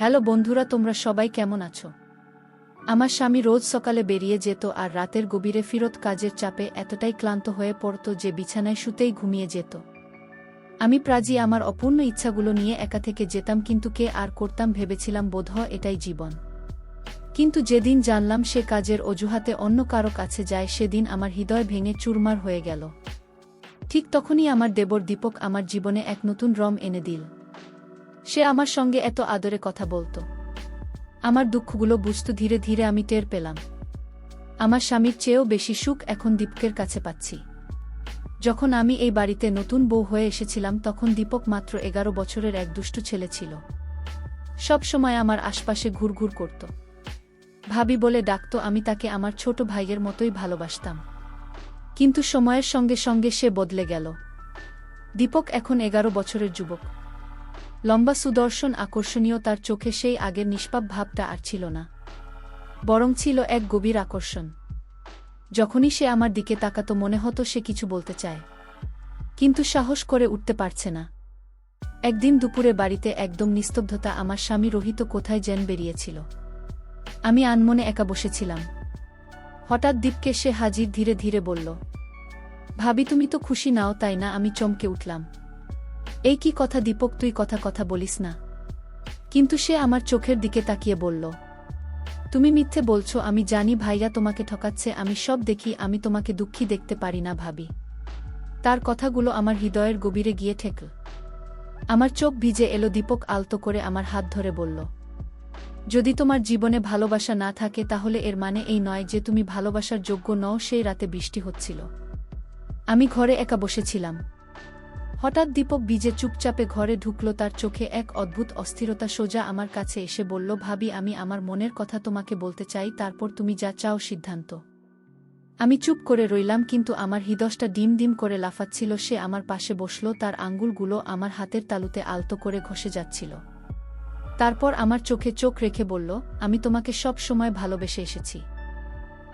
Hello বন্ধুরা, তোমরা সবাই কেমন আছো? আমার স্বামী রোজ সকালে বেরিয়ে যেত আর রাতের গভীরে ফিরত কাজের চাপে এতটাই ক্লান্ত হয়ে পড়ত যে বিছানায় শুতেই ঘুমিয়ে যেত। আমি প্রায়ই আমার অপূর্ণ ইচ্ছাগুলো নিয়ে একা থেকে যেতাম, কিন্তু কে আর করতাম, ভেবেছিলাম বোধহয় এটাই জীবন। কিন্তু যেদিন জানলাম সে কাজের অজুহাতে অন্য কারো কাছে যায়, সেদিন আমার হৃদয় ভেঙে চুরমার হয়ে গেল। ঠিক তখনই আমার দেবর দীপক আমার জীবনে এক নতুন রং এনে দিল। সে আমার সঙ্গে এত আদরে কথা বলতো, আমার দুঃখগুলো বুঝত। ধীরে ধীরে আমি টের পেলাম আমার স্বামীর চেয়েও বেশি সুখ এখন দীপকের কাছে পাচ্ছি। যখন আমি এই বাড়িতে নতুন বউ হয়ে এসেছিলাম, তখন দীপক মাত্র 11 বছরের এক দুষ্টু ছেলে ছিল। সব সময় আমার আশপাশে ঘুরঘুর করত, ভাবি বলে ডাকত। আমি তাকে আমার ছোট ভাইয়ের মতোই ভালোবাসতাম। কিন্তু সময়ের সঙ্গে সঙ্গে সে বদলে গেল। দীপক এখন 11 বছরের যুবক, লম্বা, সুদর্শন, আকর্ষণীয়। তার চোখে সেই আগের নিষ্পাপ ভাবটা আর ছিল না, বরং ছিল এক গভীর আকর্ষণ। যখনই সে আমার দিকে তাকাত, মনে হতো সে কিছু বলতে চায়, কিন্তু সাহস করে উঠতে পারছে না। একদিন দুপুরে বাড়িতে একদম নিস্তব্ধতা। আমার স্বামী রোহিত কোথায় যেন বেরিয়েছিল। আমি আনমনে একা বসেছিলাম। হঠাৎ দীপকে সে হাজির। ধীরে ধীরে বলল, ভাবি তুমি তো খুশি নাও, তাই না? আমি চমকে উঠলাম। এই কি কথা দীপক, তুই কথা বলিস না? কিন্তু সে আমার চোখের দিকে তাকিয়ে বলল, তুমি মিথ্যে বলছো। আমি জানি ভাইয়া তোমাকে ঠকাচ্ছে, আমি সব দেখি। আমি তোমাকে দুঃখী দেখতে পারি না ভাবি। তার কথাগুলো আমার হৃদয়ের গভীরে গিয়ে ঠেকল। আমার চোখ ভিজে এলো। দীপক আলতো করে আমার হাত ধরে বলল, যদি তোমার জীবনে ভালোবাসা না থাকে, তাহলে এর মানে এই নয় যে তুমি ভালোবাসার যোগ্য নও। সেই রাতে বৃষ্টি হচ্ছিল, আমি ঘরে একা বসেছিলাম। হঠাৎ দীপক ভিজে চুপচাপে ঘরে ঢুকল। তার চোখে এক অদ্ভুত অস্থিরতা। সোজা আমার কাছে এসে বলল, ভাবি আমি আমার মনের কথা তোমাকে বলতে চাই, তারপর তুমি যা চাও সিদ্ধান্ত। আমি চুপ করে রইলাম, কিন্তু আমার হৃদয়টা ডিম ডিম করে লাফাচ্ছিল। সে আমার পাশে বসল, তার আঙ্গুলগুলো আমার হাতের তালুতে আলতো করে ঘষে যাচ্ছিল। তারপর আমার চোখে চোখ রেখে বলল, আমি তোমাকে সব সময় ভালোবেসে এসেছি,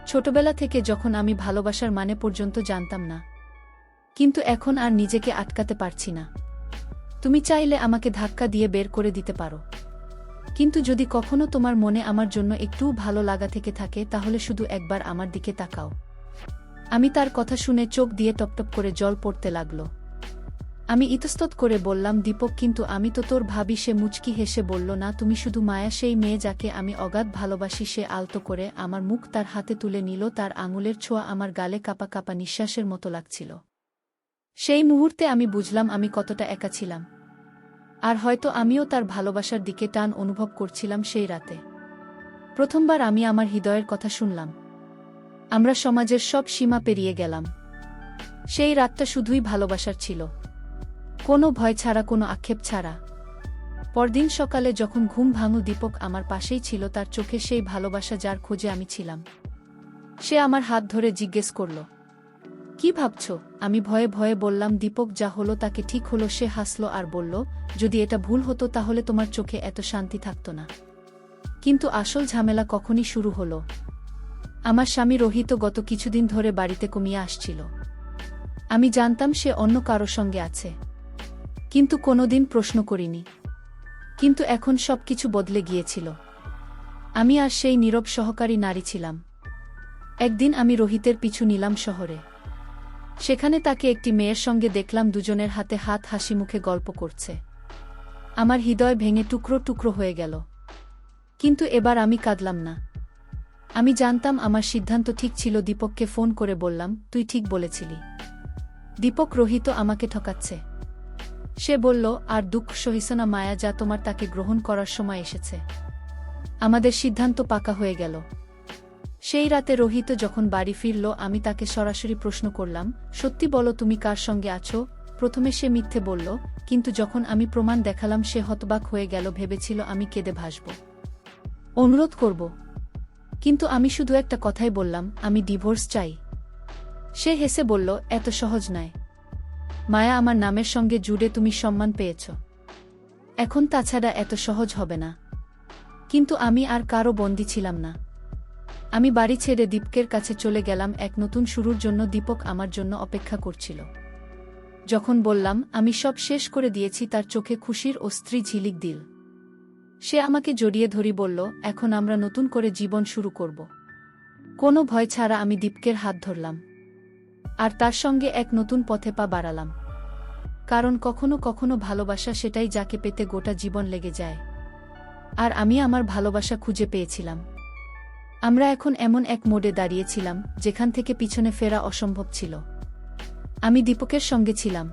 ছোটবেলা থেকে, যখন আমি ভালোবাসার মানে পর্যন্ত জানতাম না। কিন্তু এখন আর নিজেকে আটকাতে পারছি না। তুমি চাইলে আমাকে ধাক্কা দিয়ে বের করে দিতে পারো, কিন্তু যদি কখনো তোমার মনে আমার জন্য একটুও ভালো লাগা থেকে থাকে, তাহলে শুধু একবার আমার দিকে তাকাও। আমি তার কথা শুনে চোখ দিয়ে টপটপ করে জল পড়তে লাগলো। আমি ইতস্তত করে বললাম, দীপক কিন্তু আমি তো তোর ভাবি। সে মুচকি হেসে বলল, না, তুমি শুধু মায়া, সেই মেয়ে যাকে আমি অগাধ ভালোবাসি। সে আলতো করে আমার মুখ তার হাতে তুলে নিল। তার আঙুলের ছোঁয়া আমার গালে কাঁপা কাঁপা নিঃশ্বাসের মতো লাগছিল। সেই মুহূর্তে আমি বুঝলাম আমি কতটা একা ছিলাম, আর হয়তো আমিও তার ভালোবাসার দিকে টান অনুভব করছিলাম। সেই রাতে প্রথমবার আমি আমার হৃদয়ের কথা শুনলাম। আমরা সমাজের সব সীমা পেরিয়ে গেলাম। সেই রাতটা শুধুই ভালোবাসার ছিল, কোনো ভয় ছাড়া, কোনো আক্ষেপ ছাড়া। পরদিন সকালে যখন ঘুম ভাঙল, দীপক আমার পাশেই ছিল, তার চোখে সেই ভালোবাসা যার খোঁজে আমি ছিলাম। সে আমার হাত ধরে জিজ্ঞেস করল, কি ভাবছ? আমি ভয়ে ভয়ে বললাম, দীপক, যা হলো তাকে ঠিক হলো। সে হাসল আর বলল, যদি এটা ভুল হতো তাহলে তোমার চোখে এত শান্তি থাকতো না। কিন্তু আসল ঝামেলা কখনই শুরু হলো। আমার স্বামী রোহিত গত কিছুদিন ধরে বাড়িতে কমিয়ে আসছিল। আমি জানতাম সে অন্য কারো সঙ্গে আছে, কিন্তু কোনোদিন প্রশ্ন করিনি। কিন্তু এখন সবকিছু বদলে গিয়েছিল। আমি আর সেই নীরব সহকারী নারী ছিলাম। একদিন আমি রোহিতের পিছু নিলাম শহরে। সেখানে তাকে একটি মেয়ের সঙ্গে দেখলাম। দুজনের হাতে হাত, হাসি মুখে গল্প করছে। আমার হৃদয় ভেঙে টুকরো টুকরো হয়ে গেল। কিন্তু এবার আমি কাঁদলাম না। আমি জানতাম আমার সিদ্ধান্ত ঠিক ছিল। দীপককে ফোন করে বললাম, তুই ঠিক বলেছিলি, দীপক, রোহিত আমাকে ঠকাচ্ছে। সে বলল, আর দুঃখ সহিস না মায়া, যা তোমার তাকে গ্রহণ করার সময় এসেছে। আমাদের সিদ্ধান্ত পাকা হয়ে গেল। সেই রাতে রোহিত যখন বাড়ি ফিরল, আমি তাকে সরাসরি প্রশ্ন করলাম, সত্যি বলো, তুমি কার সঙ্গে আছো? প্রথমে সে মিথ্যে বলল, কিন্তু যখন আমি প্রমাণ দেখালাম, সে হতবাক হয়ে গেল। ভেবেছিল আমি কেঁদে ভাসব, অনুরোধ করব। কিন্তু আমি শুধু একটা কথাই বললাম, আমি ডিভোর্স চাই। সে হেসে বলল, এত সহজ নয় মায়া, আমার নামের সঙ্গে জুড়ে তুমি সম্মান পেয়েছ, এখন তাছাড়া এত সহজ হবে না। কিন্তু আমি আর কারো বন্দী ছিলাম না। আমি বাড়ি ছেড়ে দীপকের কাছে চলে গেলাম এক নতুন শুরুর জন্য। দীপক আমার জন্য অপেক্ষা করছিল। যখন বললাম আমি সব শেষ করে দিয়েছি, তার চোখে খুশির অস্ত্রী ঝিলিক দিল। সে আমাকে জড়িয়ে ধরি বলল, এখন আমরা নতুন করে জীবন শুরু করব। কোনো ভয় ছাড়া আমি দীপকের হাত ধরলাম। আর তার সঙ্গে এক নতুন পথে পা বাড়ালাম। কারণ কখনো কখনো ভালোবাসা সেটাই যাকে পেতে গোটা জীবন লেগে যায়। আর আমি আমার ভালোবাসা খুঁজে পেয়েছিলাম। আমরা এখন এমন এক মোড়ে দাঁড়িয়েছিলাম যেখান থেকে পিছনে ফেরা অসম্ভব ছিল। আমি দীপকের সঙ্গে ছিলাম,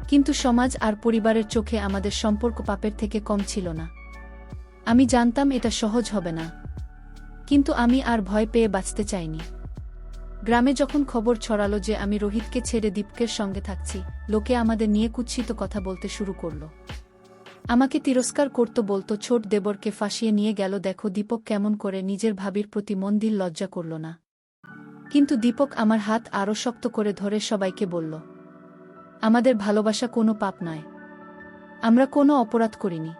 কিন্তু সমাজ আর পরিবারের চোখে আমাদের সম্পর্ক পাপের থেকে কম ছিল না। আমি জানতাম এটা সহজ হবে না, কিন্তু আমি আর ভয় পেয়ে বাঁচতে চাইনি। গ্রামে যখন খবর ছড়ালো যে আমি রোহিতকে ছেড়ে দীপকের সঙ্গে থাকছি, লোকে আমাদের নিয়ে কুৎসিত কথা বলতে শুরু করল। আমাকে তিরস্কার করত, বলতো ছোট দেবরকে ফাঁসিয়ে নিয়ে গেল, দেখো দীপক কেমন করে নিজের ভাবির প্রতি মন দিল, লজ্জা করল না। কিন্তু দীপক আমার হাত আরও শক্ত করে ধরে সবাইকে বলল, আমাদের ভালোবাসা কোনো পাপ নয়, আমরা কোনো অপরাধ করিনি।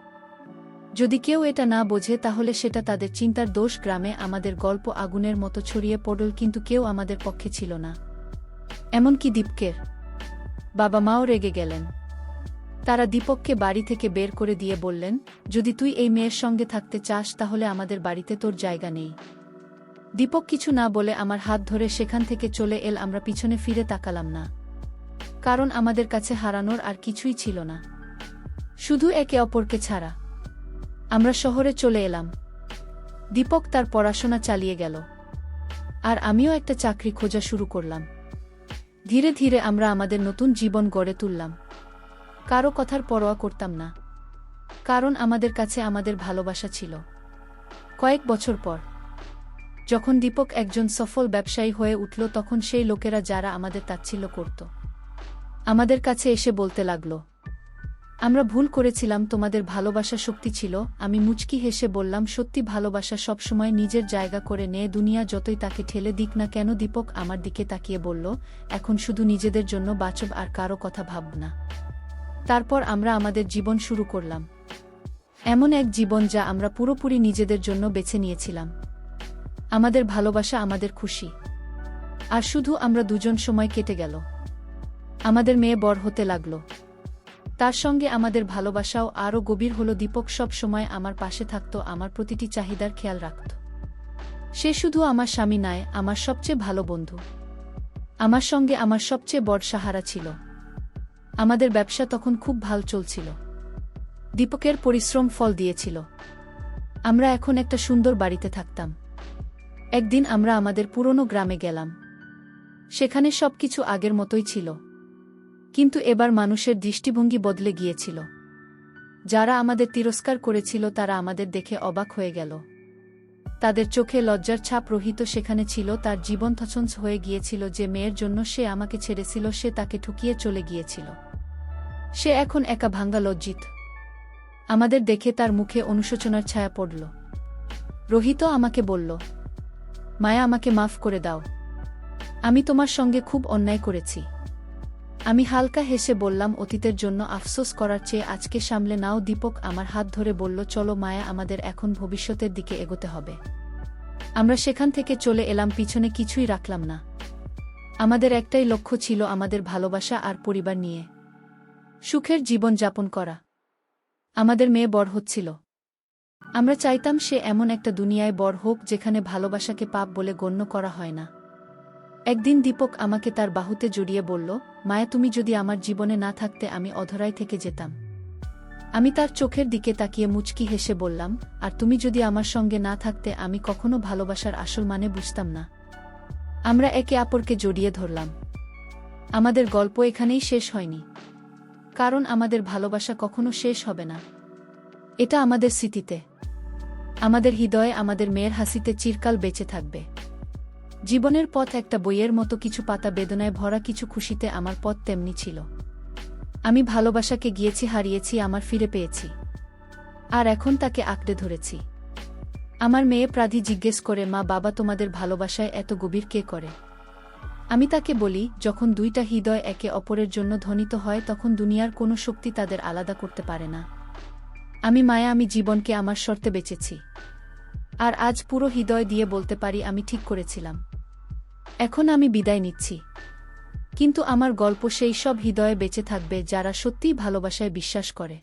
যদি কেউ এটা না বোঝে তাহলে সেটা তাদের চিন্তার দোষ। গ্রামে আমাদের গল্প আগুনের মতো ছড়িয়ে পড়ল, কিন্তু কেউ আমাদের পক্ষে ছিল না। এমনকি দীপকের বাবা মাও রেগে গেলেন। তারা দীপককে বাড়ি থেকে বের করে দিয়ে বললেন, যদি তুই এই মেয়ের সঙ্গে থাকতে চাস তাহলে আমাদের বাড়িতে তোর জায়গা নেই। দীপক কিছু না বলে আমার হাত ধরে সেখান থেকে চলে এল। আমরা পিছনে ফিরে তাকালাম না, কারণ আমাদের কাছে হারানোর আর কিছুই ছিল না, শুধু একে অপরকে ছাড়া। আমরা শহরে চলে এলাম। দীপক তার পড়াশোনা চালিয়ে গেল, আর আমিও একটা চাকরি খোঁজা শুরু করলাম। ধীরে ধীরে আমরা আমাদের নতুন জীবন গড়ে তুললাম। কারো কথার পরোয়া করতাম না, কারণ আমাদের কাছে আমাদের ভালোবাসা ছিল। কয়েক বছর পর যখন দীপক একজন সফল ব্যবসায়ী হয়ে উঠল, তখন সেই লোকেরা যারা আমাদের তাচ্ছিল্য করত আমাদের কাছে এসে বলতে লাগল, আমরা ভুল করেছিলাম, তোমাদের ভালোবাসা শক্তি ছিল। আমি মুচকি হেসে বললাম, সত্যি ভালোবাসা সবসময় নিজের জায়গা করে নেয়, দুনিয়া যতই তাকে ঠেলে দিক না কেন। দীপক আমার দিকে তাকিয়ে বলল, এখন শুধু নিজেদের জন্য বাঁচব, আর কারো কথা ভাব না। তারপর আমরা আমাদের জীবন শুরু করলাম, এমন এক জীবন যা আমরা পুরোপুরি নিজেদের জন্য বেছে নিয়েছিলাম। আমাদের ভালোবাসা, আমাদের খুশি, আর শুধু আমরা দুজন। সময় কেটে গেল, আমাদের মেয়ে বড় হতে লাগল, তার সঙ্গে আমাদের ভালোবাসাও আরও গভীর হলো। দীপক সব সময় আমার পাশে থাকত, আমার প্রতিটি চাহিদার খেয়াল রাখত। সে শুধু আমার স্বামী নয়, আমার সবচেয়ে ভালো বন্ধু, আমার সঙ্গে আমার সবচেয়ে বড় সাহারা ছিল। আমাদের ব্যবসা তখন খুব ভালো চলছিল, দীপকের পরিশ্রম ফল দিয়েছিল। আমরা এখন একটা সুন্দর বাড়িতে থাকতাম। একদিন আমরা আমাদের পুরনো গ্রামে গেলাম। সেখানে সবকিছু আগের মতোই ছিল, কিন্তু এবার মানুষের দৃষ্টিভঙ্গি বদলে গিয়েছিল। যারা আমাদের তিরস্কার করেছিল তারা আমাদের দেখে অবাক হয়ে গেল। তাদের চোখে লজ্জার ছাপ। রোহিত সেখানে ছিল, তার জীবন তছনছ হয়ে গিয়েছিল। যে মেয়ের জন্য সে আমাকে ছেড়েছিল, সে তাকে ঠুকিয়ে চলে গিয়েছিল। সে এখন একা, ভাঙ্গা, লজ্জিত। আমাদের দেখে তার মুখে অনুশোচনার ছায়া পড়ল। রোহিত আমাকে বলল, মায়া, আমাকে মাফ করে দাও, আমি তোমার সঙ্গে খুব অন্যায় করেছি। আমি হালকা হেসে বললাম, অতীতের জন্য আফসোস করার চেয়ে আজকে সামলে নাও। দীপক আমার হাত ধরে বলল, চলো মায়া, আমাদের এখন ভবিষ্যতের দিকে এগোতে হবে। আমরা সেখান থেকে চলে এলাম, পিছনে কিছুই রাখলাম না। আমাদের একটাই লক্ষ্য ছিল, আমাদের ভালোবাসা আর পরিবার নিয়ে সুখের জীবন যাপন করা। আমাদের মেয়ে বড় হচ্ছিল। আমরা চাইতাম সে এমন একটা দুনিয়ায় বড় হোক যেখানে ভালোবাসাকে পাপ বলে গণ্য করা হয় না। একদিন দীপক আমাকে তার বাহুতে জড়িয়ে বলল, মায়া, তুমি যদি আমার জীবনে না থাকতে আমি অধরাই থেকে যেতাম। আমি তার চোখের দিকে তাকিয়ে মুচকি হেসে বললাম, আর তুমি যদি আমার সঙ্গে না থাকতে আমি কখনো ভালোবাসার আসল মানে বুঝতাম না। আমরা একে অপরকে জড়িয়ে ধরলাম। আমাদের গল্প এখানেই শেষ হয়নি, কারণ আমাদের ভালোবাসা কখনো শেষ হবে না। এটা আমাদের স্মৃতিতে, আমাদের হৃদয়ে, আমাদের মেয়ের হাসিতে চিরকাল বেঁচে থাকবে। জীবনের পথ একটা বইয়ের মতো, কিছু পাতা বেদনায় ভরা, কিছু খুশিতে। আমার পথ তেমনি ছিল। আমি ভালোবাসাকে গিয়েছি, হারিয়েছি, আমার ফিরে পেয়েছি, আর এখন তাকে আঁকড়ে ধরেছি। আমার মেয়ে প্রাধি জিজ্ঞেস করে, মা, বাবা, তোমাদের ভালোবাসায় এত গভীর কে করে? আমি তাকে বলি, যখন দুইটা হৃদয় একে অপরের জন্য ধ্বনিত হয় তখন দুনিয়ার কোনো শক্তি তাদের আলাদা করতে পারে না। আমি মায়া, আমি জীবনকে আমার শর্তে বেঁচেছি, আর আজ পুরো হৃদয় দিয়ে বলতে পারি আমি ঠিক করেছিলাম। এখন আমি বিদায় নিচ্ছি, কিন্তু আমার গল্প সেই সব হৃদয়ে বেঁচে থাকবে যারা সত্যিই ভালোবাসায় বিশ্বাস করে।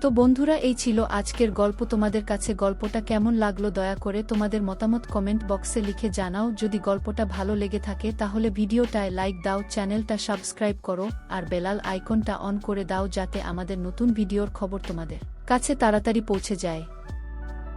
তো বন্ধুরা, এই ছিল আজকের গল্প। তোমাদের কাছে গল্পটা কেমন লাগলো দয়া করে তোমাদের মতামত কমেন্ট বক্সে লিখে জানাও। যদি গল্পটা ভালো লেগে থাকে তাহলে ভিডিওটায় লাইক দাও, চ্যানেলটা সাবস্ক্রাইব করো আর বেলাল আইকনটা অন করে দাও যাতে আমাদের নতুন ভিডিওর খবর তোমাদের কাছে তাড়াতাড়ি পৌঁছে যায়।